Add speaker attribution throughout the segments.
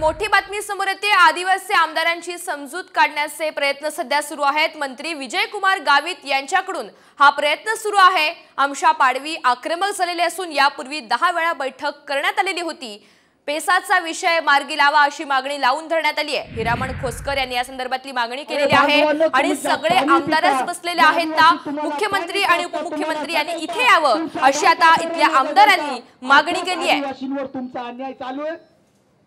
Speaker 1: मोठी बातमी समोर येते। आदिवासी आमदारांची समजूत काढण्याचे प्रयत्न सध्या सुरू आहेत। मंत्री विजयकुमार गावित यांच्याकडून हा प्रयत्न सुरू आहे। आमशा पाडवी आक्रमक झालेले असून यापूर्वी 10 वेळा बैठक करण्यात आलेली होती। पेसाचा विषय मार्गी लावा अशी मागणी लावून धरण्यात आली आहे। हिरामण खोसकर यांनी या संदर्भातली मागणी केलेली आहे आणि सगळे आमदारच बसलेले आहेत ना, मुख्यमंत्री आणि उपमुख्यमंत्री यांनी इथे यावं अशी आता इथल्या आमदारांनी मागणी केली आहे।
Speaker 2: तुमचा अन्याय चालू आहे।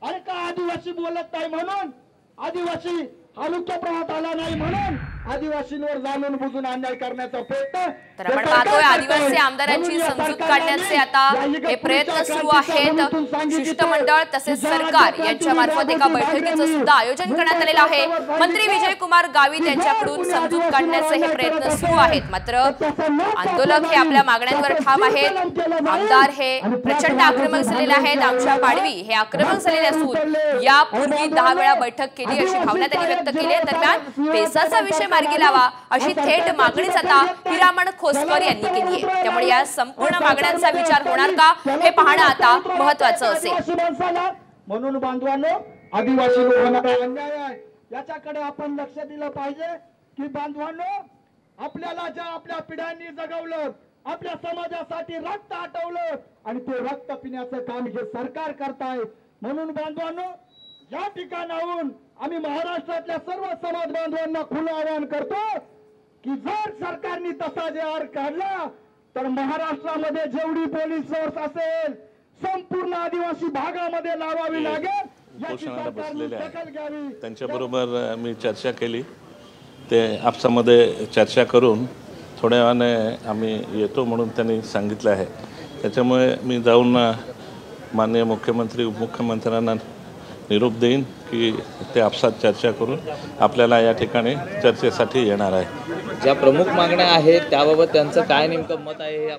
Speaker 2: अरे का आदिवासी बोलत नाही म्हणून, आदिवासी तालुक्यात आला नाही म्हणून आदिवासींवर जाणून बुजून अन्याय करण्याचा प्रयत्न।
Speaker 1: तर आपण पाहतोय आदिवासी आमदारांची समजूत काढण्याचे आता हे प्रयत्न सुरू आहेत। शिष्टमंडळ तसेच सरकार यांच्या मार्फत एका बैठकीचं सुद्धा आयोजन करण्यात आलेलं आहे। मंत्री विजयकुमार गावित यांच्याकडून समजूत काढण्याचे हे प्रयत्न सुरू आहेत। मात्र आंदोलक हे आपल्या मागण्यांवर ठाम आहेत। आमदार हे प्रचंड आक्रमक झालेले आहेत। आमशा पाडवी हे आक्रमक झालेले असून यापूर्वी 10 वेळा बैठक केली अशी भावना त्यांनी व्यक्त केली आहे। दरम्यान पेसाचा विषय मार्गी लावा अशी थेट मागणीच आता हिरामण खोसकर यांनी केली आहे। त्यामुळे या संपूर्ण मागण्यांचा विचार होणार का हे पाहणं आता महत्त्वाचं असेल।
Speaker 2: म्हणून बांधवांनो, आदिवासी लोकांना अन्याय आहे याच्याकडे आपण लक्ष दिलं पाहिजे की बांधवांनो, आपल्याला ज्या आपल्या पिढ्यांनी जगवलं, आपल्या समाजासाठी रक्त आटवलं आणि ते रक्त पिण्याचं काम हे सरकार करताय। म्हणून बांधवांनो, या ठिकाणाहून आम्ही महाराष्ट्रातल्या सर्व समाज बांधवांना खुलं आवाहन करतो की जर सरकारने तसा जे आर काढला तर महाराष्ट्रामध्ये जेवढी पोलीस फोर्स असेल संपूर्ण आदिवासी भागामध्ये लावावी लागेल। याची सरकारने दखल घ्यावी।
Speaker 3: त्यांच्याबरोबर मी चर्चा केली, ते आपसामध्ये चर्चा करून थोड्या वेळाने आम्ही येतो म्हणून त्यांनी सांगितलं आहे। त्याच्यामुळे मी जाऊन माननीय मुख्यमंत्री उपमुख्यमंत्र्यांना निरोप देईन की ते आपसात चर्चा करून आपल्याला या ठिकाणी चर्चेसाठी येणार आहे।
Speaker 4: ज्या प्रमुख मागण्या आहेत त्याबाबत त्यांचं काय नेमकं मत आहे हे